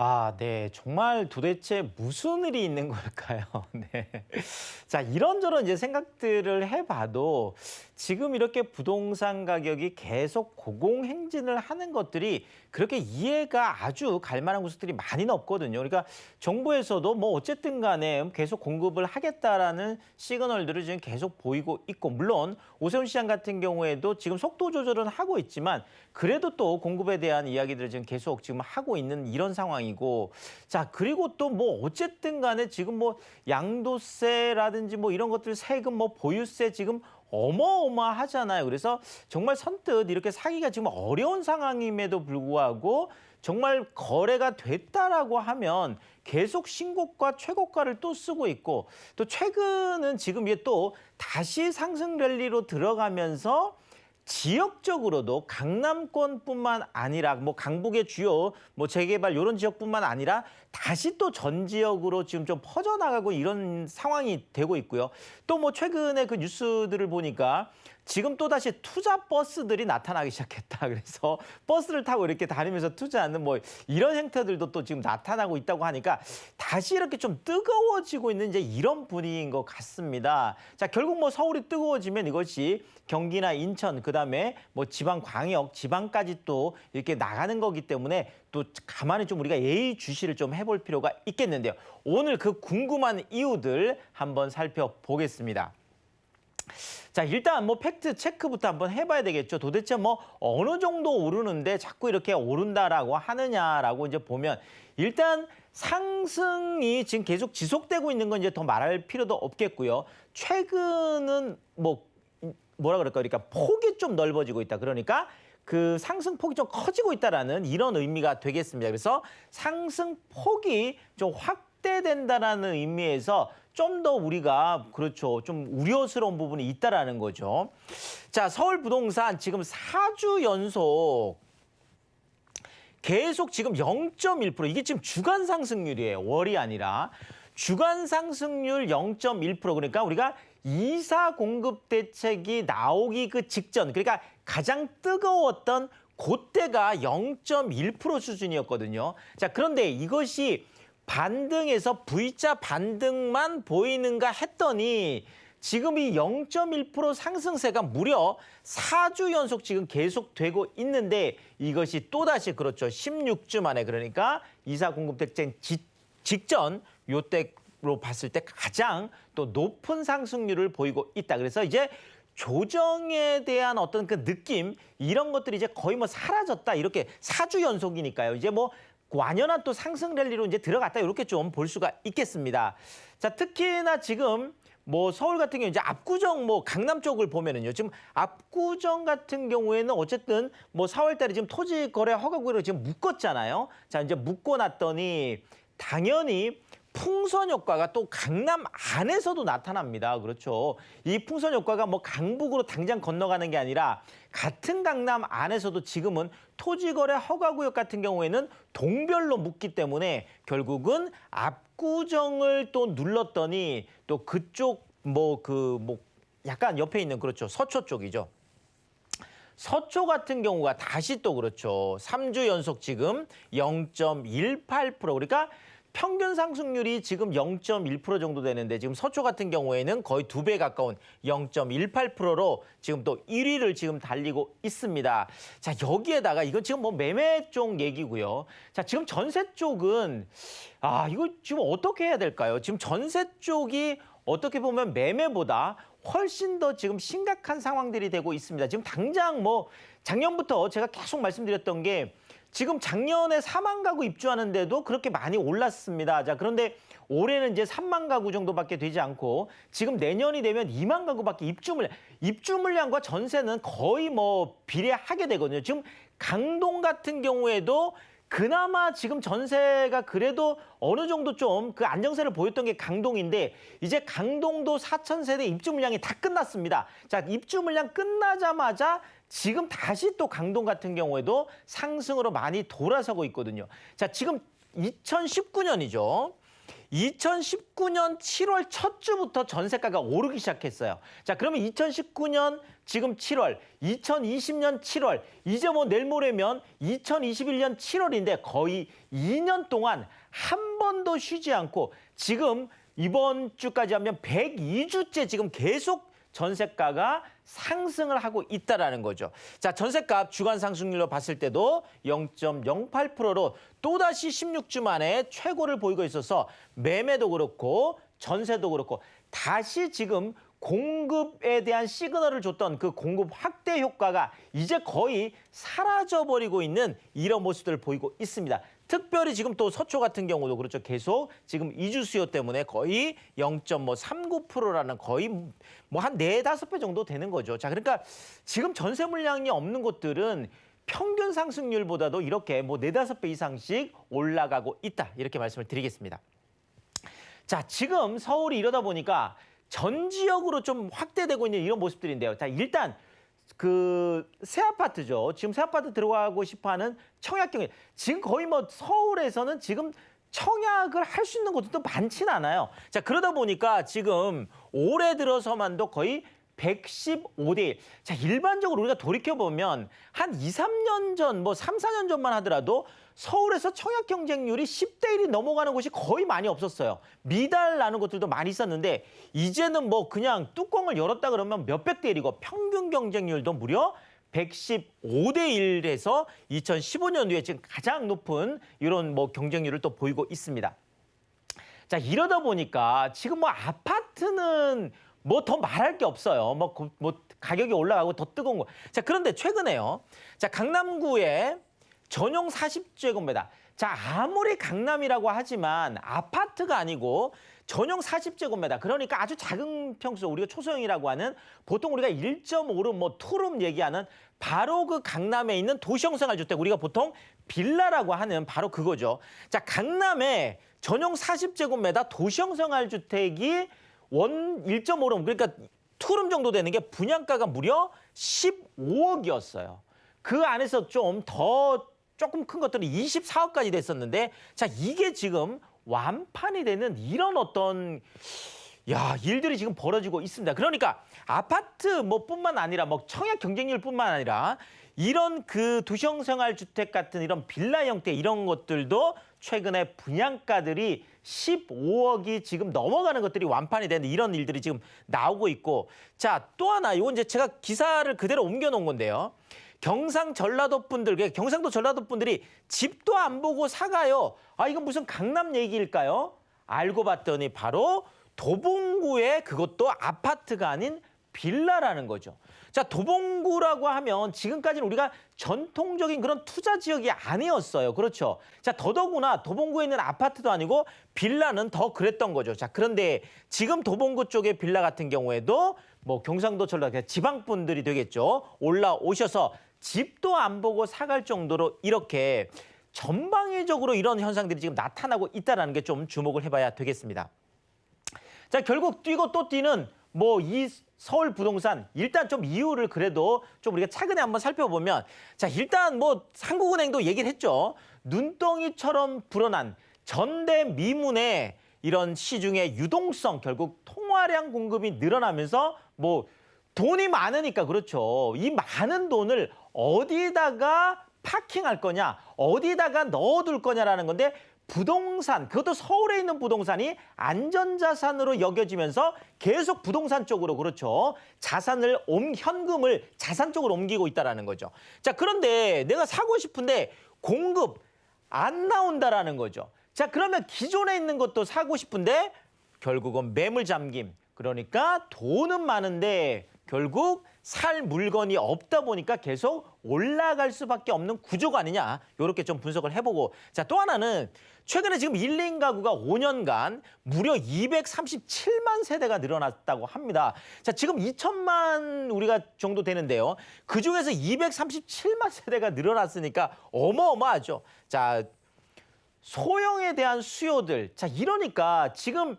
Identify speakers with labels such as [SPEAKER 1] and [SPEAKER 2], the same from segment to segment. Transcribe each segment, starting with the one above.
[SPEAKER 1] 아, 네. 정말 도대체 무슨 일이 있는 걸까요? 네. 자, 이런저런 이제 생각들을 해봐도 지금 이렇게 부동산 가격이 계속 고공행진을 하는 것들이 그렇게 이해가 아주 갈 만한 구석들이 많이는 없거든요. 그러니까 정부에서도 뭐 어쨌든 간에 계속 공급을 하겠다라는 시그널들을 지금 계속 보이고 있고, 물론 오세훈 시장 같은 경우에도 지금 속도 조절은 하고 있지만 그래도 또 공급에 대한 이야기들을 지금 계속 지금 하고 있는 이런 상황이고, 자, 그리고 또 뭐 어쨌든 간에 지금 뭐 양도세라든지 뭐 이런 것들 세금 뭐 보유세 지금 어마어마하잖아요. 그래서 정말 선뜻 이렇게 사기가 지금 어려운 상황임에도 불구하고 정말 거래가 됐다라고 하면 계속 신고가 최고가를 또 쓰고 있고, 또 최근은 지금 이게 또 다시 상승 랠리로 들어가면서 지역적으로도 강남권뿐만 아니라 뭐 강북의 주요 뭐 재개발 이런 지역뿐만 아니라 다시 또 전 지역으로 지금 좀 퍼져나가고 이런 상황이 되고 있고요. 또 뭐 최근에 그 뉴스들을 보니까 지금 또다시 투자 버스들이 나타나기 시작했다. 그래서 버스를 타고 이렇게 다니면서 투자하는 뭐 이런 행태들도 또 지금 나타나고 있다고 하니까 다시 이렇게 좀 뜨거워지고 있는 이제 이런 분위기인 것 같습니다. 자, 결국 뭐 서울이 뜨거워지면 이것이 경기나 인천, 그다음에 뭐 지방 광역, 지방까지 또 이렇게 나가는 거기 때문에 또 가만히 좀 우리가 예의주시를 좀 해볼 필요가 있겠는데요. 오늘 그 궁금한 이유들 한번 살펴보겠습니다. 자, 일단 뭐 팩트 체크부터 한번 해봐야 되겠죠. 도대체 뭐 어느 정도 오르는데 자꾸 이렇게 오른다라고 하느냐라고 이제 보면, 일단 상승이 지금 계속 지속되고 있는 건 이제 더 말할 필요도 없겠고요. 최근은 뭐 뭐라 그럴까, 그러니까 폭이 좀 넓어지고 있다. 그러니까 그 상승폭이 좀 커지고 있다라는 이런 의미가 되겠습니다. 그래서 상승폭이 좀 확대된다라는 의미에서 좀 더 우리가 그렇죠, 좀 우려스러운 부분이 있다라는 거죠. 자, 서울 부동산 지금 4주 연속 계속 지금 0.1%, 이게 지금 주간 상승률이에요. 월이 아니라. 주간 상승률 0.1%, 그러니까 우리가 이사 공급 대책이 나오기 그 직전, 그러니까 가장 뜨거웠던 그때가 0.1% 수준이었거든요. 자, 그런데 이것이 반등에서 V자 반등만 보이는가 했더니 지금 이 0.1% 상승세가 무려 4주 연속 지금 계속되고 있는데, 이것이 또다시 그렇죠, 16주 만에, 그러니까 이사 공급 대책 직전 요때로 봤을 때 가장 또 높은 상승률을 보이고 있다. 그래서 이제 조정에 대한 어떤 그 느낌, 이런 것들이 이제 거의 뭐 사라졌다. 이렇게 4주 연속이니까요. 이제 뭐 완연한 또 상승 랠리로 이제 들어갔다, 이렇게 좀 볼 수가 있겠습니다. 자, 특히나 지금 뭐 서울 같은 경우 이제 압구정 뭐 강남 쪽을 보면은요, 지금 압구정 같은 경우에는 어쨌든 뭐 4월 달에 지금 토지 거래 허가구역을 지금 묶었잖아요. 자, 이제 묶어 놨더니 당연히 풍선 효과가 또 강남 안에서도 나타납니다. 그렇죠. 이 풍선 효과가 뭐 강북으로 당장 건너가는 게 아니라 같은 강남 안에서도 지금은 토지거래 허가구역 같은 경우에는 동별로 묶기 때문에 결국은 압구정을 또 눌렀더니 또 그쪽 뭐 약간 옆에 있는, 그렇죠, 서초 쪽이죠. 서초 같은 경우가 다시 또 그렇죠, 3주 연속 지금 0.18%, 그러니까 평균 상승률이 지금 0.1% 정도 되는데 지금 서초 같은 경우에는 거의 2배 가까운 0.18%로 지금 또 1위를 지금 달리고 있습니다. 자, 여기에다가 이건 지금 뭐 매매 쪽 얘기고요. 자, 지금 전세 쪽은 이거 지금 어떻게 해야 될까요? 지금 전세 쪽이 어떻게 보면 매매보다 훨씬 더 지금 심각한 상황들이 되고 있습니다. 지금 당장 뭐 작년부터 제가 계속 말씀드렸던 게, 지금 작년에 4만 가구 입주하는데도 그렇게 많이 올랐습니다. 자, 그런데 올해는 이제 3만 가구 정도밖에 되지 않고 지금 내년이 되면 2만 가구밖에 입주 물량과 전세는 거의 뭐 비례하게 되거든요. 지금 강동 같은 경우에도 그나마 지금 전세가 그래도 어느 정도 좀 그 안정세를 보였던 게 강동인데, 이제 강동도 4,000세대 입주 물량이 다 끝났습니다. 자, 입주 물량 끝나자마자 지금 다시 또 강동 같은 경우에도 상승으로 많이 돌아서고 있거든요. 자, 지금 2019년이죠. 2019년 7월 첫 주부터 전세가가 오르기 시작했어요. 자, 그러면 2019년 지금 7월, 2020년 7월, 이제 뭐 내일 모레면 2021년 7월인데 거의 2년 동안 한 번도 쉬지 않고 지금 이번 주까지 하면 102주째 지금 계속 전세가가 상승을 하고 있다라는 거죠. 자, 전세값 주간 상승률로 봤을 때도 0.08%로 또다시 16주 만에 최고를 보이고 있어서 매매도 그렇고 전세도 그렇고 다시 지금 공급에 대한 시그널을 줬던 그 공급 확대 효과가 이제 거의 사라져버리고 있는 이런 모습들을 보이고 있습니다. 특별히 지금 또 서초 같은 경우도 그렇죠. 계속 지금 이주 수요 때문에 거의 0.39%라는 거의 뭐 한 4~5배 정도 되는 거죠. 자, 그러니까 지금 전세 물량이 없는 곳들은 평균 상승률보다도 이렇게 뭐 4~5배 이상씩 올라가고 있다. 이렇게 말씀을 드리겠습니다. 자, 지금 서울이 이러다 보니까 전 지역으로 좀 확대되고 있는 이런 모습들인데요. 자, 일단 그 새 아파트죠. 지금 새 아파트 들어가고 싶어하는 청약경이 지금 거의 뭐 서울에서는 지금 청약을 할 수 있는 곳도 많지는 않아요. 자, 그러다 보니까 지금 올해 들어서만도 거의 115대 1. 자, 일반적으로 우리가 돌이켜보면 한 2~3년 전, 뭐 3~4년 전만 하더라도 서울에서 청약 경쟁률이 10대 1이 넘어가는 곳이 거의 많이 없었어요. 미달 나는 곳들도 많이 있었는데 이제는 뭐 그냥 뚜껑을 열었다 그러면 몇백 대 1이고 평균 경쟁률도 무려 115대 1에서 2015년도에 지금 가장 높은 이런 뭐 경쟁률을 또 보이고 있습니다. 자, 이러다 보니까 지금 뭐 아파트는 뭐 더 말할 게 없어요. 뭐 가격이 올라가고 더 뜨거운 거. 자, 그런데 최근에요. 자, 강남구에 전용 40제곱미터. 자, 아무리 강남이라고 하지만 아파트가 아니고 전용 40제곱미터. 그러니까 아주 작은 평수, 우리가 초소형이라고 하는 보통 우리가 1.5룸, 뭐 투룸 얘기하는 바로 그 강남에 있는 도시형 생활주택, 우리가 보통 빌라라고 하는 바로 그거죠. 자, 강남에 전용 40제곱미터 도시형 생활주택이 1.5룸, 그러니까 투룸 정도 되는 게 분양가가 무려 15억이었어요. 그 안에서 좀 더 조금 큰 것들은 24억까지 됐었는데, 자, 이게 지금 완판이 되는 이런 어떤 일들이 지금 벌어지고 있습니다. 그러니까 아파트 뿐만 아니라 뭐 청약 경쟁률뿐만 아니라 이런 그 도시형 생활주택 같은 이런 빌라 형태 이런 것들도 최근에 분양가들이 15억이 지금 넘어가는 것들이 완판이 되는 이런 일들이 지금 나오고 있고, 자, 또 하나 이건 이제 제가 기사를 그대로 옮겨 놓은 건데요. 경상 전라도 분들, 경상도 전라도 분들이 집도 안 보고 사가요. 아, 이건 무슨 강남 얘기일까요? 알고 봤더니 바로 도봉구의 그것도 아파트가 아닌 빌라라는 거죠. 자, 도봉구라고 하면 지금까지는 우리가 전통적인 그런 투자 지역이 아니었어요. 그렇죠. 자, 더더구나 도봉구에 있는 아파트도 아니고 빌라는 더 그랬던 거죠. 자, 그런데 지금 도봉구 쪽의 빌라 같은 경우에도 뭐 경상도 전라도 지방 분들이 되겠죠. 올라오셔서 집도 안 보고 사갈 정도로 이렇게 전방위적으로 이런 현상들이 지금 나타나고 있다는 게 좀 주목을 해봐야 되겠습니다. 자, 결국 뛰고 또 뛰는 뭐 이 서울 부동산, 일단 좀 이유를 그래도 좀 우리가 차근히 한번 살펴보면, 자, 일단 뭐 한국은행도 얘기를 했죠. 눈덩이처럼 불어난 전대미문의 이런 시중의 유동성, 결국 통화량 공급이 늘어나면서 뭐 돈이 많으니까, 그렇죠. 이 많은 돈을 어디다가 파킹할 거냐, 어디다가 넣어둘 거냐라는 건데, 부동산, 그것도 서울에 있는 부동산이 안전자산으로 여겨지면서 계속 부동산 쪽으로, 그렇죠, 현금을 자산 쪽으로 옮기고 있다는 거죠. 자, 그런데 내가 사고 싶은데 공급 안 나온다라는 거죠. 자, 그러면 기존에 있는 것도 사고 싶은데 결국은 매물 잠김, 그러니까 돈은 많은데 결국 살 물건이 없다 보니까 계속 올라갈 수밖에 없는 구조가 아니냐, 이렇게 좀 분석을 해보고, 자, 또 하나는 최근에 지금 1인 가구가 5년간 무려 237만 세대가 늘어났다고 합니다. 자, 지금 2천만 우리가 정도 되는데요. 그중에서 237만 세대가 늘어났으니까 어마어마하죠. 자, 소형에 대한 수요들, 자, 이러니까 지금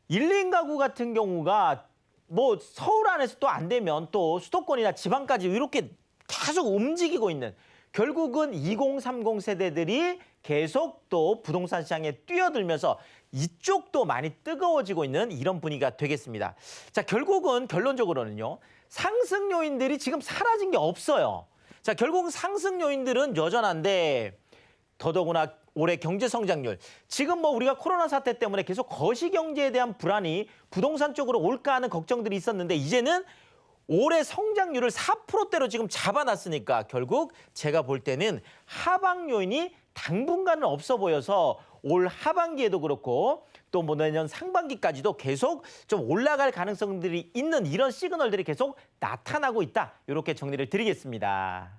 [SPEAKER 1] 1인 가구 같은 경우가 뭐 서울 안에서 또 안 되면 또 수도권이나 지방까지 이렇게 계속 움직이고 있는, 결국은 2030 세대들이 계속 또 부동산 시장에 뛰어들면서 이쪽도 많이 뜨거워지고 있는 이런 분위기가 되겠습니다. 자, 결국은 결론적으로는요. 상승 요인들이 지금 사라진 게 없어요. 자, 결국 상승 요인들은 여전한데 더더구나 올해 경제 성장률. 지금 뭐 우리가 코로나 사태 때문에 계속 거시 경제에 대한 불안이 부동산 쪽으로 올까 하는 걱정들이 있었는데 이제는 올해 성장률을 4%대로 지금 잡아놨으니까 결국 제가 볼 때는 하방 요인이 당분간은 없어 보여서 올 하반기에도 그렇고 또 뭐 내년 상반기까지도 계속 좀 올라갈 가능성들이 있는 이런 시그널들이 계속 나타나고 있다. 이렇게 정리를 드리겠습니다.